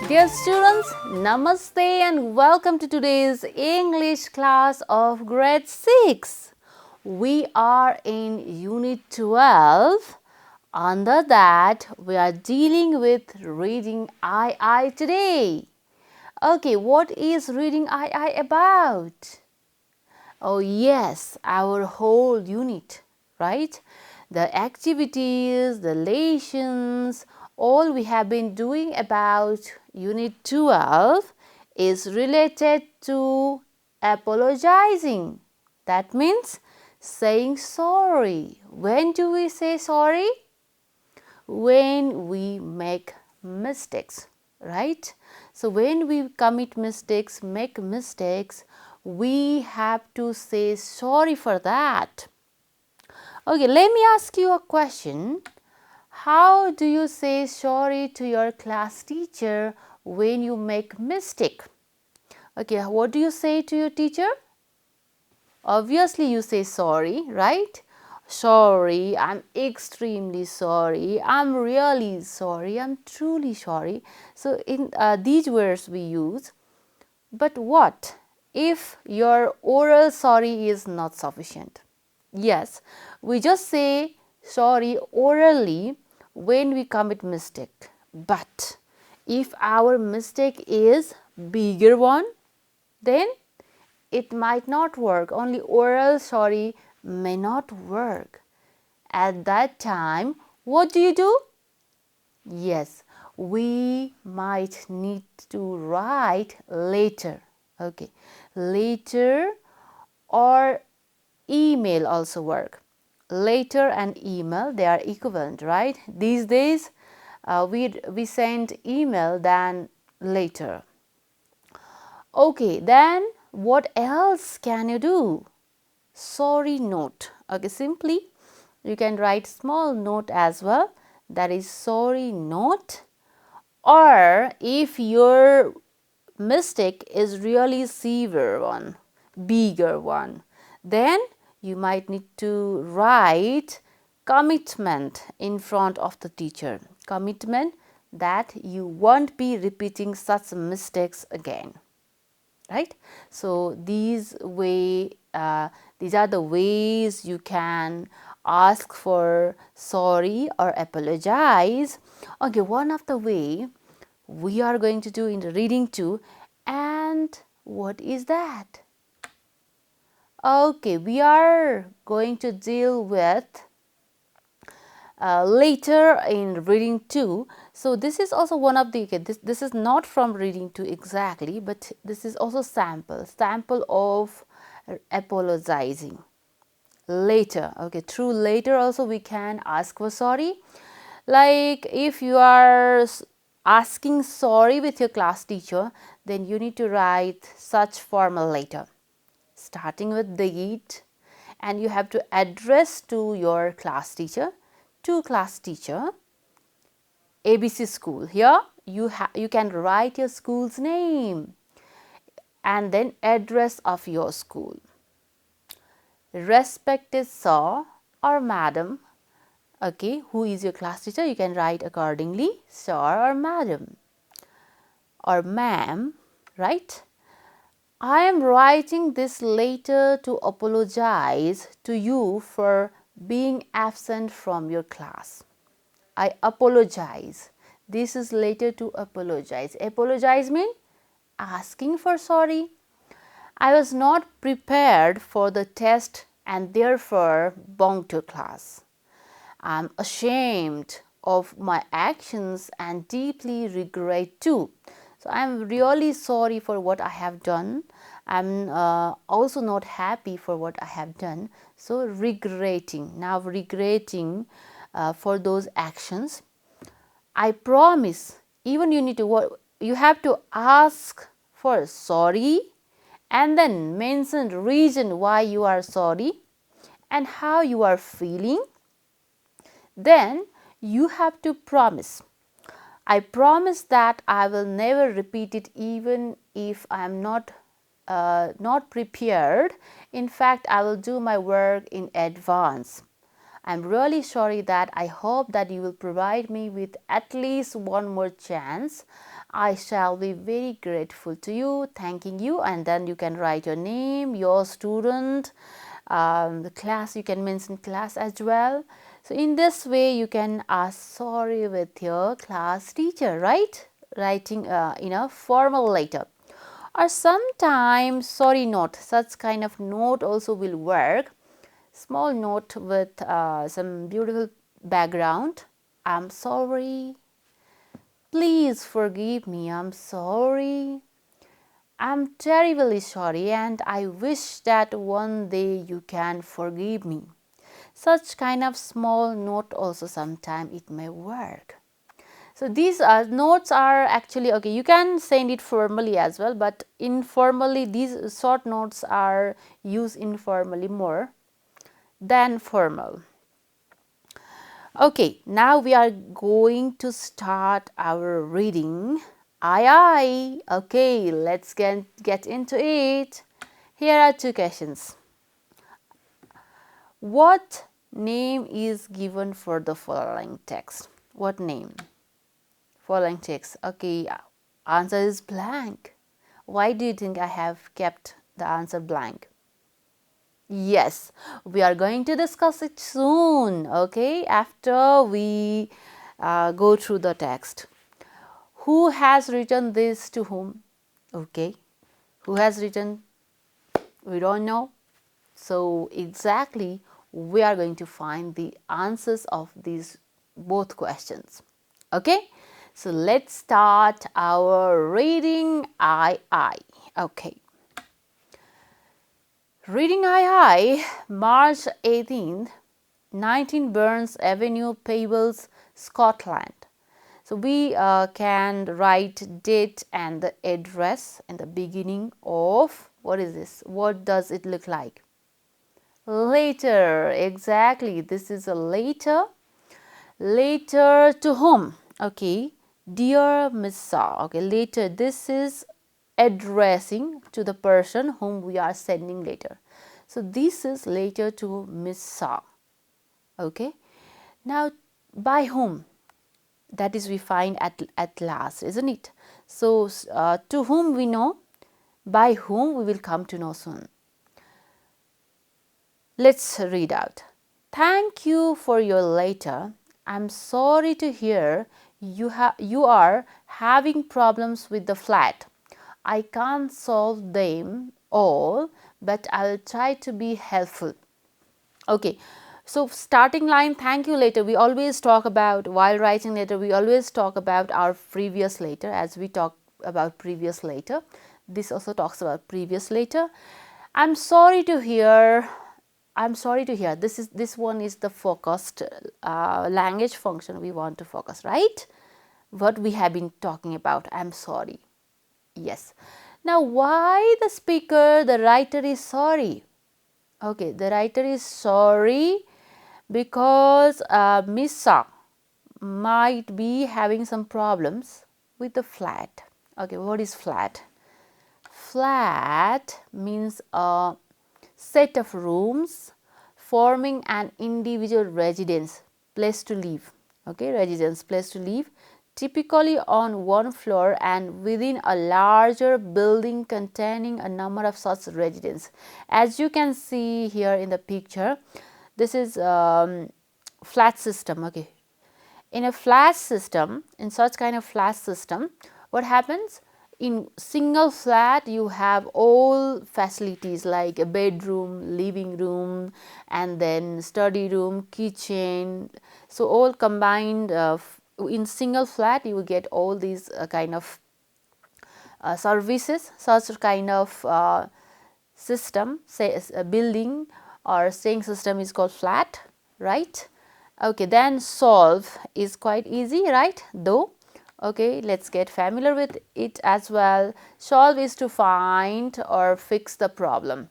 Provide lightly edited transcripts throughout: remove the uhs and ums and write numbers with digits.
Dear students, Namaste and welcome to today's English class of grade 6. We are in Unit 12. Under that, we are dealing with reading I today. Okay, what is reading I about? Oh yes, our whole unit, right? The activities, the lessons, all we have been doing about Unit 12 is related to apologizing. That means saying sorry. When do we say sorry? When we make mistakes, right? So when we commit mistakes, make mistakes, we have to say sorry for that. Okay, let me ask you a question. How do you say sorry to your class teacher when you make mistake? Okay, what do you say to your teacher? Obviously you say sorry, right? Sorry, I'm extremely sorry, I'm really sorry, I'm truly sorry. So in these words we use. But what if your oral sorry is not sufficient? Yes, we just say sorry orally when we commit mistake. But if our mistake is bigger one, then it might not work. Only oral sorry may not work. At that time, what do? Yes, we might need to write later. Okay, later or email also work. Later and email, they are equivalent, right? These days, we send email than later. Okay, then what else can you do? Sorry note. Okay, simply you can write small note as well, that is sorry note. Or if your mistake is really severe one, bigger one, then you might need to write commitment in front of the teacher. Commitment that you won't be repeating such mistakes again. Right? So these are the ways you can ask for sorry or apologize. Okay, one of the way we are going to do in the reading too. And what is that? Okay, we are going to deal with later in reading 2. So this is also one of the, okay, this is not from reading 2 exactly, but this is also sample of apologizing later. Okay, through later also we can ask for sorry. Like if you are asking sorry with your class teacher, then you need to write such formal letter starting with date, and you have to address to your class teacher, to class teacher, ABC school. Here you can write your school's name and then address of your school. Respected sir or madam, okay, who is your class teacher, you can write accordingly, sir or madam or ma'am, right? I am writing this letter to apologize to you for being absent from your class. I apologize. This is later to apologize. Apologize means asking for sorry. I was not prepared for the test and therefore bunked your class. I am ashamed of my actions and deeply regret too. So I am really sorry for what I have done. I am also not happy for what I have done. So regretting, now regretting for those actions. I promise, even you have to ask for sorry and then mention the reason why you are sorry and how you are feeling. Then you have to promise. I promise that I will never repeat it even if I am not prepared. In fact, I will do my work in advance. I'm really sorry that I hope that you will provide me with at least one more chance. I shall be very grateful to you, thanking you, and then you can write your name, your student, the class, you can mention class as well. So in this way you can ask sorry with your class teacher, right? Writing in a formal letter. Or sometimes sorry note, such kind of note also will work. Small note with some beautiful background. I'm sorry. Please forgive me. I'm sorry. I'm terribly sorry and I wish that one day you can forgive me. Such kind of small note also sometime it may work. So these notes are actually okay, you can send it formally as well, but informally these short notes are used informally more than formal. Okay, now we are going to start our reading. Aye, aye. Okay, let's get into it. Here are two questions. What name is given for the following text? What name? Following text. Okay, answer is blank. Why do you think I have kept the answer blank? Yes, we are going to discuss it soon, okay, after we go through the text. Who has written this to whom? Okay, who has written? We don't know. So exactly we are going to find the answers of these both questions. Okay, so let's start our reading. I. Okay. Reading I, March 18th, 19 Burns Avenue, Peebles, Scotland. So we can write date and the address in the beginning of, what is this? What does it look like? Later, exactly. This is a later. Later to whom? Okay, dear Miss Sa. Okay, later. This is addressing to the person whom we are sending later. So this is later to Miss Sa. Okay. Now, by whom? That is we find at last, isn't it? So to whom we know, by whom we will come to know soon. Let's read out. Thank you for your letter. I'm sorry to hear you are having problems with the flat. I can't solve them all, but I'll try to be helpful. Okay, so starting line, thank you letter, we always talk about, while writing letter, we always talk about our previous letter, as we talk about previous letter. This also talks about previous letter. I'm sorry to hear. This one is the focused language function we want to focus, right? What we have been talking about. I'm sorry. Yes. Now, why the writer is sorry? Okay, the writer is sorry because Miss Sa might be having some problems with the flat. Okay, what is flat? Flat means a set of rooms forming an individual residence, place to live. Okay, residence, place to live, typically on one floor and within a larger building containing a number of such residences. As you can see here in the picture, this is flat system. Okay, in a flat system, in such kind of flat system, what happens? In single flat you have all facilities like a bedroom, living room, and then study room, kitchen. So all combined in single flat you will get all these kind of services. Such kind of system, say a building or staying system is called flat, right? Okay, then solve is quite easy, right? Though, okay, let's get familiar with it as well. Solve is to find or fix the problem.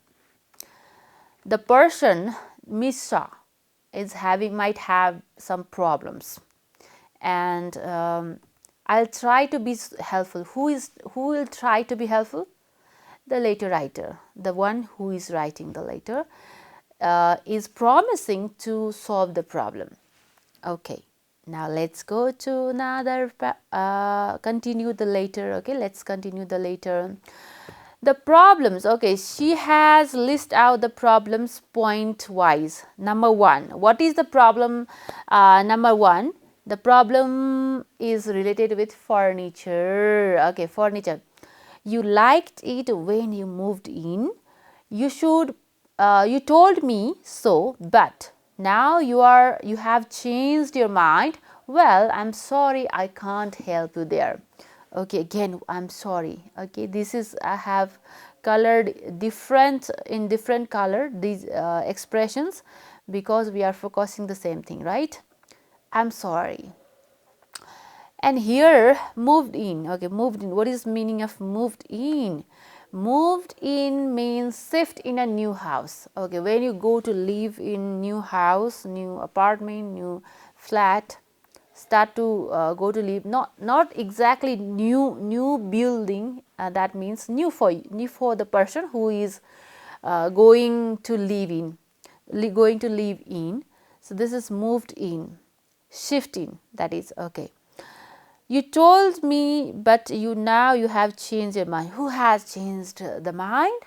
The person, Misha, might have some problems, and I'll try to be helpful. Who will try to be helpful? The letter writer, the one who is writing the letter, is promising to solve the problem. Okay, Now let's go to another, continue the later. Okay, let's continue the later. The problems, okay, she has list out the problems point wise. Number one, what is the problem? Number one, the problem is related with furniture. Okay, furniture. You liked it when you moved in. You should, you told me so, but now you have changed your mind. Well, I'm sorry, I can't help you there. Okay, again, I'm sorry. Okay, this is, I have colored different in different color these expressions because we are focusing the same thing, right? I'm sorry. And here moved in. Okay, moved in. What is meaning of moved in? Moved in means shift in a new house. Okay, when you go to live in new house, new apartment, new flat, start to go to live, not exactly new building, that means new for the person who is going to live in, going to live in. So this is moved in, shift in, that is. Okay, you told me, but you have changed your mind. Who has changed the mind?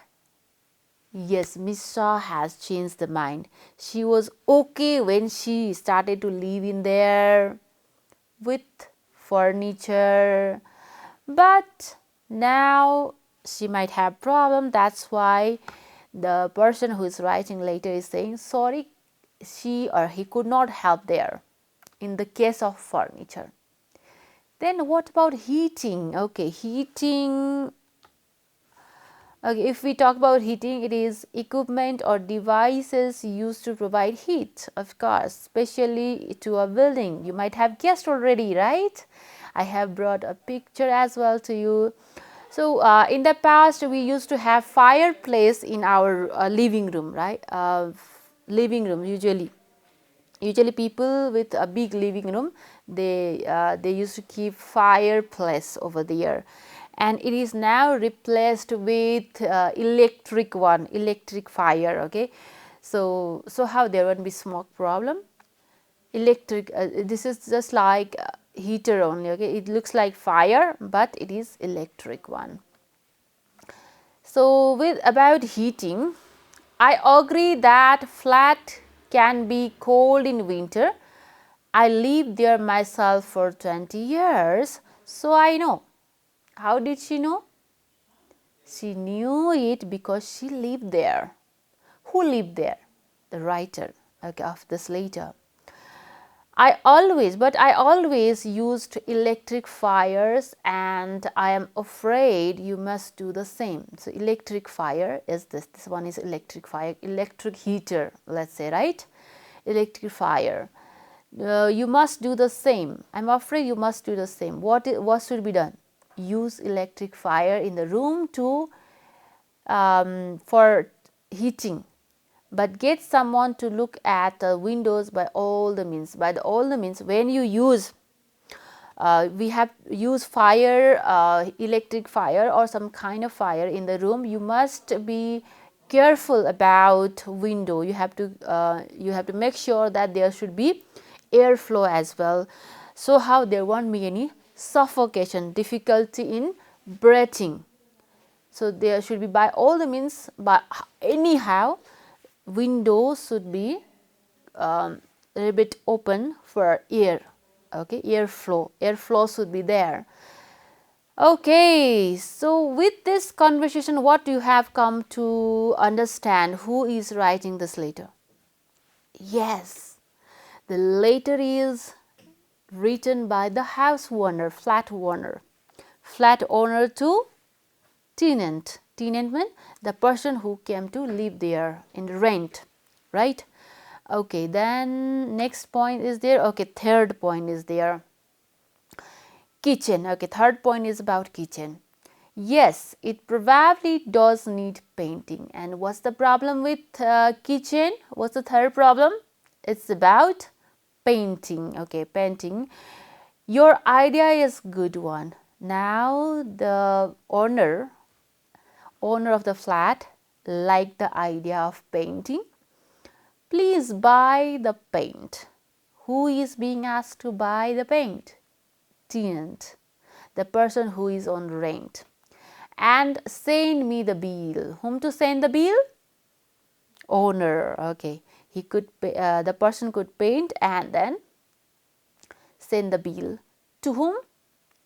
Yes, Miss Shaw has changed the mind. She was okay when she started to live in there with furniture, but now she might have problem. That's why the person who is writing later is saying sorry, she or he could not help there in the case of furniture. Then what about heating? Okay, heating. Okay, if we talk about heating, it is equipment or devices used to provide heat, of course, especially to a building. You might have guessed already, right? I have brought a picture as well to you. So, in the past, we used to have fireplace in our living room, right? Living room usually people with a big living room, they used to keep fireplace over there, and it is now replaced with electric fire. Okay, so how there won't be smoke problem? Electric, this is just like heater only. Okay, it looks like fire, but it is electric one. So with about heating, I agree that flat can be cold in winter. I lived there myself for 20 years, so I know. How did she know? She knew it because she lived there. Who lived there? The writer, okay, of this letter. I always used electric fires, and I am afraid you must do the same. So electric fire is this one is electric fire, electric heater, let's say, right? Electric fire. You must do the same. I'm afraid you must do the same. What should be done? Use electric fire in the room to for heating, but get someone to look at the windows by all the means. When you use we have use fire, electric fire or some kind of fire in the room, you must be careful about window. You have to make sure that there should be airflow as well, so how there won't be any suffocation, difficulty in breathing. So there should be by all the means, but anyhow windows should be a little bit open for air. Okay, airflow should be there. Okay, so with this conversation, what you have come to understand? Who is writing this letter? Yes, the letter is written by the house owner, flat owner to tenant. Tenant means the person who came to live there in rent, right? Okay, then next point is there. Okay, third point is there. Kitchen. Okay, third point is about kitchen. Yes, it probably does need painting. And what's the problem with kitchen? What's the third problem? It's about painting. Okay, painting. Your idea is good one. Now the owner of the flat liked the idea of painting. Please buy the paint. Who is being asked to buy the paint? Tenant, the person who is on rent. And send me the bill. Whom to send the bill? Owner. Okay, he could pay, the person could paint and then send the bill to whom?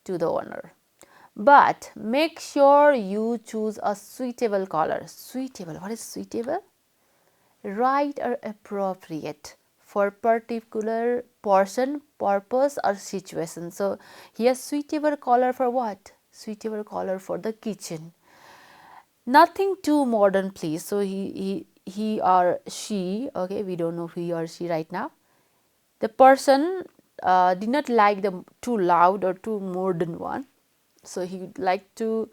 To the owner. But make sure you choose a suitable color. Suitable. What is suitable? Right or appropriate for particular person, purpose or situation. So here suitable color for what? Suitable color for the kitchen. Nothing too modern, please. So he or she, okay, we don't know he or she right now. The person did not like the too loud or too modern one. So he would like to,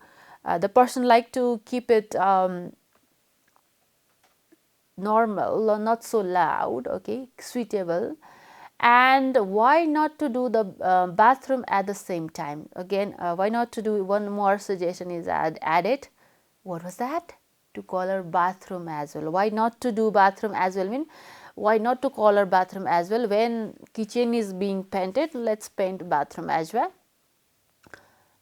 the person like to keep it normal, not so loud, okay, suitable. And why not to do the bathroom at the same time? Again, why not to do one more suggestion is added. What was that? To color bathroom as well. Why not to do bathroom as well? Mean why not to color bathroom as well? When kitchen is being painted, let's paint bathroom as well.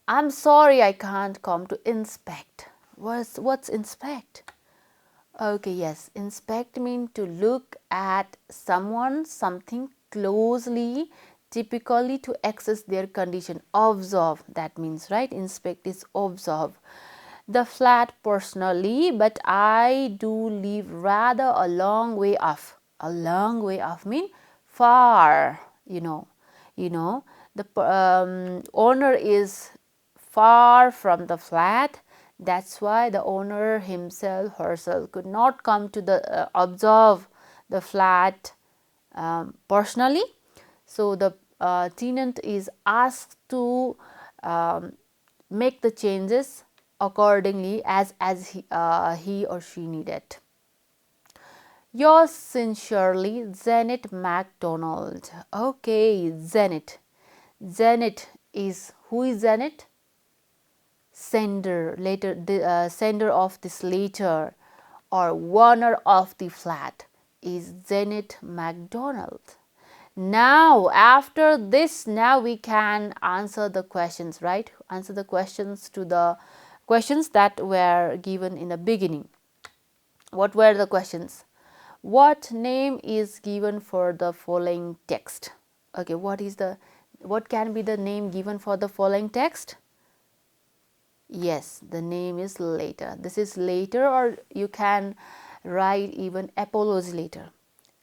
I'm sorry I can't come to inspect. What's inspect? Okay, yes, inspect means to look at someone, something closely, typically to assess their condition. Observe, that means, right? Inspect is observe the flat personally, but I do live rather a long way off. A long way off mean far, the owner is far from the flat. That's why the owner himself, herself could not come to the observe the flat personally. So the tenant is asked to make the changes accordingly as he or she needed. Yours sincerely, Janet MacDonald. Okay, Janet. Janet is, who is Janet? Sender, the sender of this letter or owner of the flat is Janet MacDonald. Now after this, now we can answer the questions, right? Answer the questions to the questions that were given in the beginning. What were the questions? What name is given for the following text? Okay, what can be the name given for the following text? Yes, the name is later. This is later, or you can write even apology later.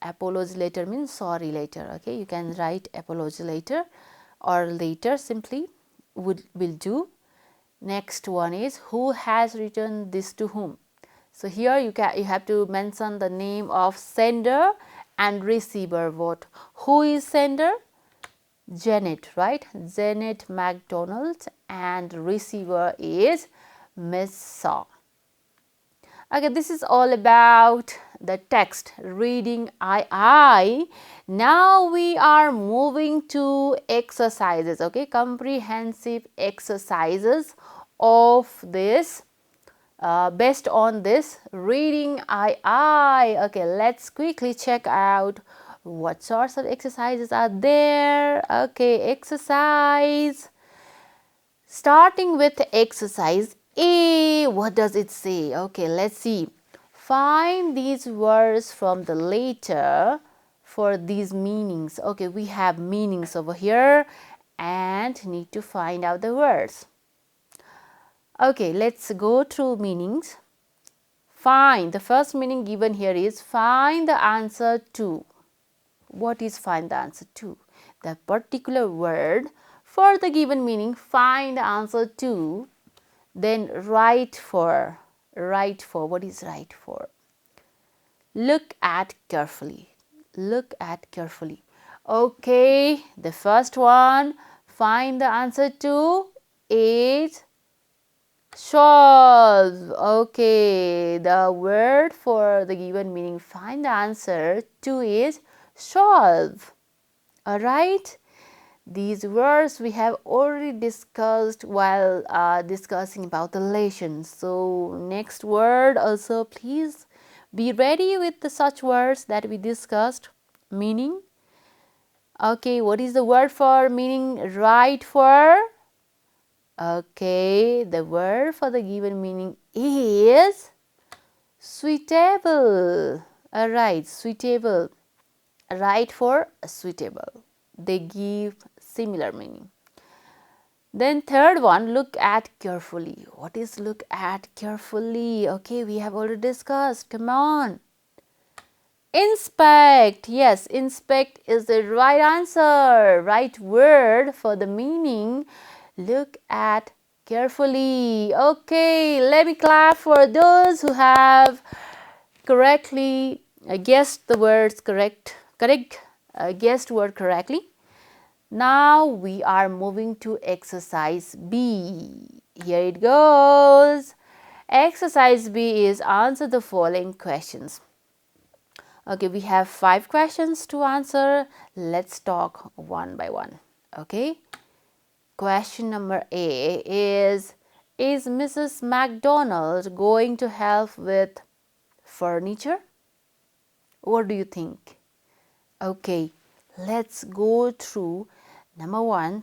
Apology later means sorry later. Okay, you can write apology later or later simply will do. Next one is who has written this to whom. So here you have to mention the name of sender and receiver. What? Who is sender? Janet, right? Janet MacDonald, and receiver is Miss Shaw. Okay, this is all about the text reading I. Now we are moving to exercises, okay, comprehensive exercises of this based on this reading I. Okay, let's quickly check out what sorts of exercises are there. Okay, exercise. Starting with exercise A, what does it say? Okay, let's see. Find these words from the letter for these meanings. Okay, we have meanings over here and need to find out the words. Okay, let's go through meanings. Find, the first meaning given here is find the answer to. What is find the answer to? The particular word for the given meaning, find the answer to, then write for. Write for, what is write for? Look at carefully. Look at carefully. Okay, the first one, find the answer to is solve. Okay, the word for the given meaning find the answer to is solve. Alright, these words we have already discussed while discussing about the lessons. So next word also, please be ready with the such words that we discussed. Meaning Okay, what is the word for meaning right for? Okay, the word for the given meaning is suitable. Alright, suitable. Right for suitable. They give similar meaning. Then third one, look at carefully. What is look at carefully? Okay, we have already discussed. Come on. Inspect. Yes, inspect is the right answer. Right word for the meaning. Look at carefully. Okay, let me clap for those who have correctly guessed the words guessed word correctly. Now we are moving to exercise B. Here it goes. Exercise B is answer the following questions. Okay, we have 5 questions to answer. Let's talk one by one. Okay. Question number A is Mrs. McDonald going to help with furniture? What do you think? Okay, let's go through number 1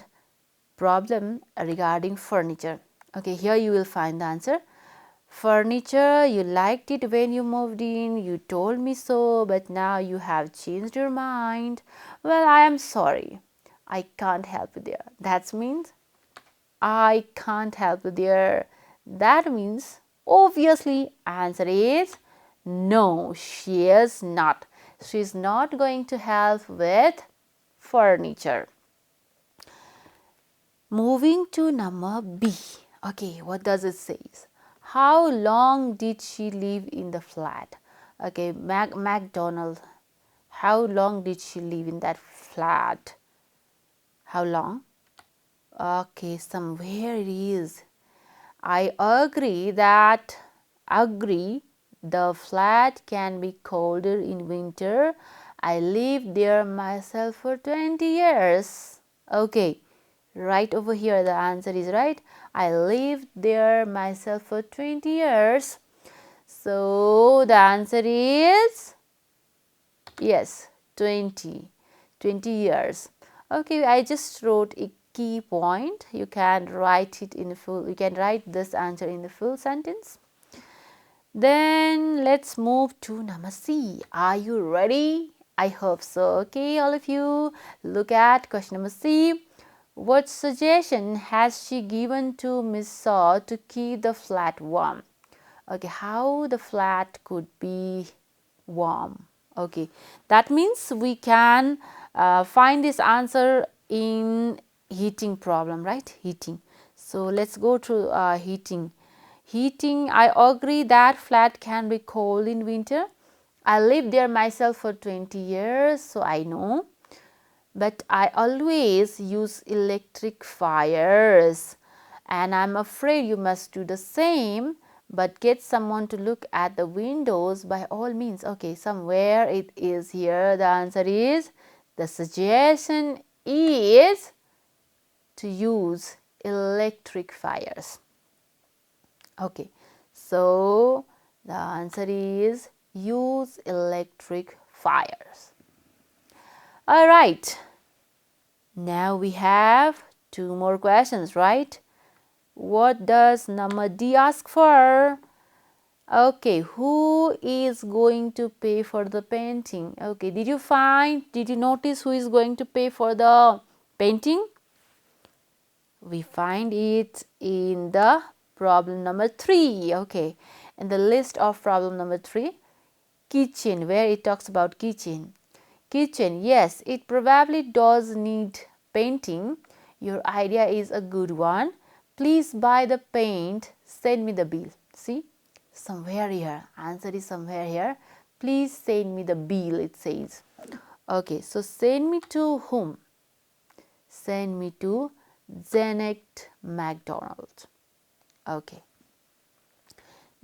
problem regarding furniture. Okay, here you will find the answer. Furniture, you liked it when you moved in, you told me so, but now you have changed your mind. Well, I am sorry. I can't help you there. That means I can't help you there. That means obviously answer is no, she is not. She is not going to help with furniture. Moving to number B. Okay, what does it say? How long did she live in the flat? Okay, McDonald. How long did she live in that flat? How long? Okay, somewhere it is. I agree the flat can be colder in winter. I lived there myself for 20 years. Okay, right over here the answer is right. I lived there myself for 20 years. So the answer is yes, 20 years. Okay, I just wrote a key point. You can write it in full. You can write this answer in the full sentence. Then let's move to number C. Are you ready? I hope so. Okay, all of you, look at question number C. What suggestion has she given to Miss Saw to keep the flat warm? Okay, how the flat could be warm? Okay, that means we can find this answer in heating problem, right? Heating. So let's go to heating. Heating, I agree that flat can be cold in winter. I lived there myself for 20 years, so I know. But I always use electric fires, and I'm afraid you must do the same, but get someone to look at the windows by all means. Okay, somewhere it is here. The answer is, the suggestion is to use electric fires. Okay, so the answer is use electric fires. All right, now we have 2 more questions, right? What does number D ask for? Okay, who is going to pay for the painting? Okay, did you notice who is going to pay for the painting? We find it in the problem number 3. Okay, in the list of problem number 3, kitchen, where it talks about kitchen. Kitchen, yes, it probably does need painting. Your idea is a good one. Please buy the paint, send me the bill. See, somewhere here, answer is somewhere here. Please send me the bill, it says. Okay, so send me to whom? Send me to Janet McDonald. Okay.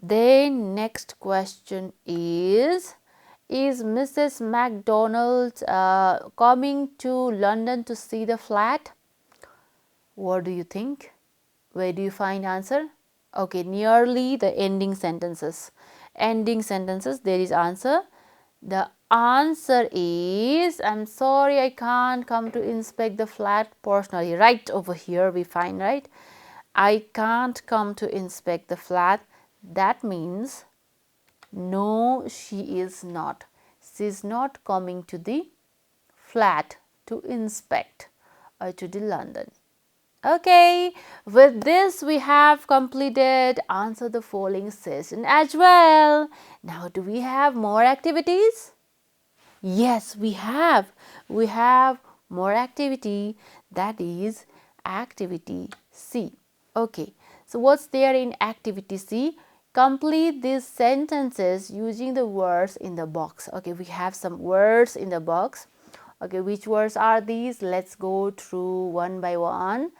Then next question is Mrs. McDonald coming to London to see the flat? What do you think? Where do you find answer? Okay, nearly the ending sentences. Ending sentences, there is answer. The answer is, I'm sorry, I can't come to inspect the flat portion. Right over here we find, right? I can't come to inspect the flat. That means no, she is not. She is not coming to the flat to inspect or to the London. Okay, with this we have completed answer the following session as well. Now do we have more activities? Yes, we have. We have more activity, that is activity C. Okay, so what's there in activity C? Complete these sentences using the words in the box. Okay, we have some words in the box. Okay, which words are these? Let's go through one by one.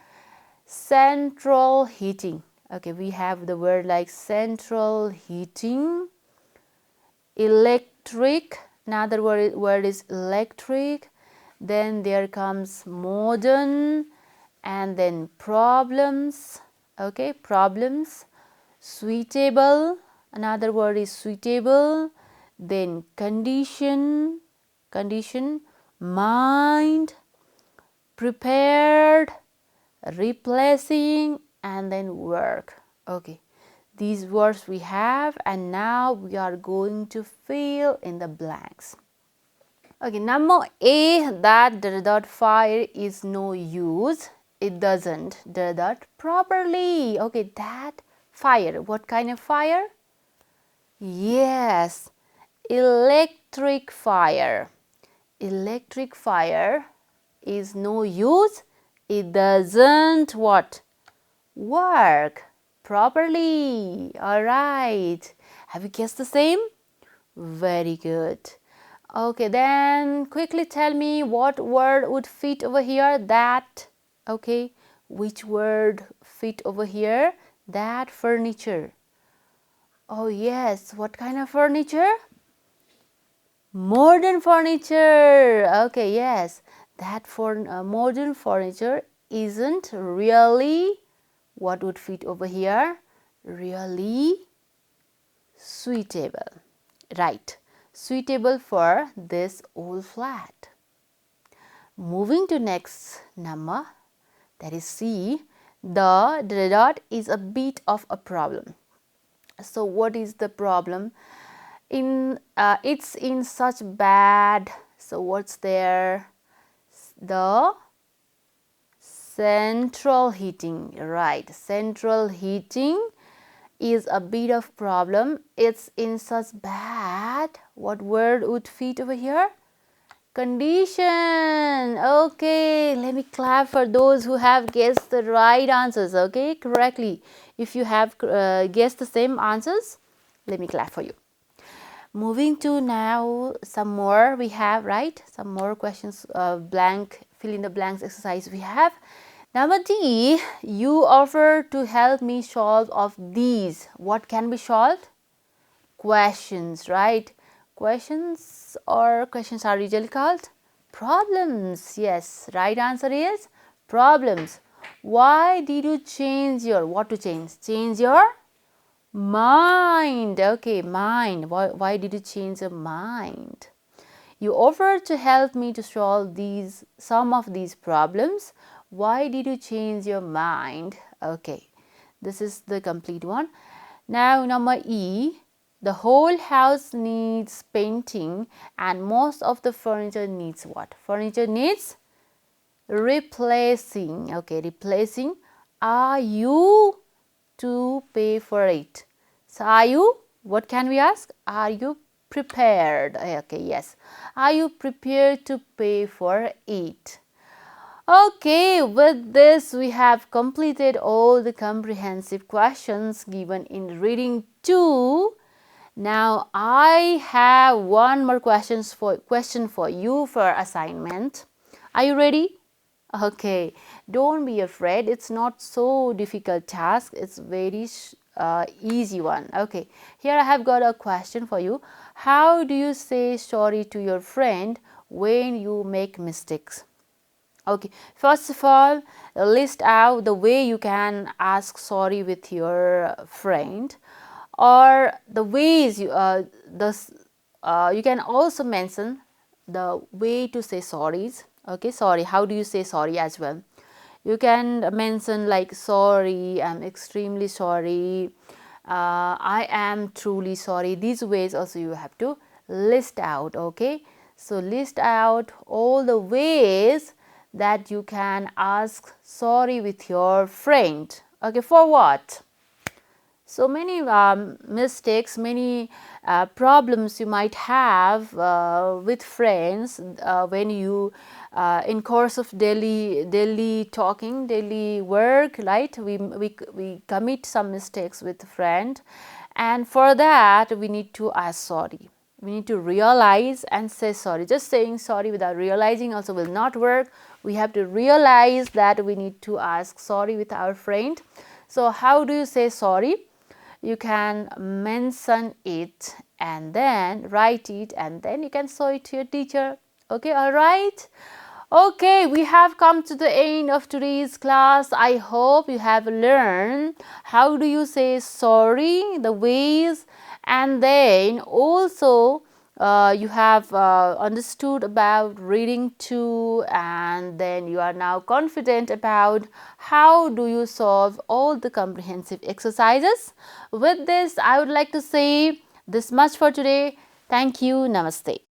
Central heating. Okay, we have the word like central heating. Electric, another word is electric. Then there comes modern, and then problems. Okay, problems. Suitable, another word is suitable. Then condition, mind, prepared, replacing, and then work. Okay, these words we have, and now we are going to fill in the blanks. Okay, number A, that dot fire is no use. It doesn't dot properly. Okay, that fire, what kind of fire? Yes, electric fire. Electric fire is no use. It doesn't what? Work properly. All right. Have you guessed the same? Very good. Okay, then quickly tell me what word would fit over here. That. Okay, which word fit over here? That furniture. Oh yes, what kind of furniture? Modern furniture. Okay, yes, that for modern furniture isn't really, what would fit over here? Really suitable. Right, suitable for this old flat. Moving to next number, that is C. The dot is a bit of a problem. So what is the problem? It's in such bad. So what's there? The central heating. Right, central heating is a bit of problem. It's in such bad. What word would fit over here? Condition. Okay, let me clap for those who have guessed the right answers. Okay, correctly. If you have guessed the same answers, let me clap for you. Moving to now some more we have, right? Some more questions, blank, fill in the blanks exercise we have. Number D, you offer to help me solve of these. What can be solved? Questions, right? Questions are usually called problems. Yes, right answer is problems. Why did you change your, what to change? Change your mind. Okay, mind. Why did you change your mind? You offered to help me to solve some of these problems. Why did you change your mind? Okay, this is the complete one. Now number E, the whole house needs painting and most of the furniture needs what? Furniture needs replacing. Okay, replacing. Are you to pay for it? So are you, what can we ask? Are you prepared? Okay, yes. Are you prepared to pay for it? Okay, with this we have completed all the comprehensive questions given in reading 2. Now I have one more question for you for assignment. Are you ready? Okay, don't be afraid. It's not so difficult task. It's very easy one. Okay, here I have got a question for you. How do you say sorry to your friend when you make mistakes? Okay, first of all, list out the way you can ask sorry with your friend, or the ways you You can also mention the way to say sorries. Okay, sorry, how do you say sorry as well? You can mention like sorry, I'm extremely sorry, I am truly sorry. These ways also you have to list out. Okay, so list out all the ways that you can ask sorry with your friend. Okay, for what? So many mistakes, many problems you might have with friends when you in course of daily talking, daily work, right? We commit some mistakes with friend, and for that we need to ask sorry. We need to realize and say sorry. Just saying sorry without realizing also will not work. We have to realize that we need to ask sorry with our friend. So how do you say sorry? You can mention it and then write it, and then you can show it to your teacher. Okay, all right. Okay, we have come to the end of today's class. I hope you have learned how do you say sorry, the ways, and then also you have understood about reading to, and then you are now confident about how do you solve all the comprehensive exercises. With this, I would like to say this much for today. Thank you. Namaste.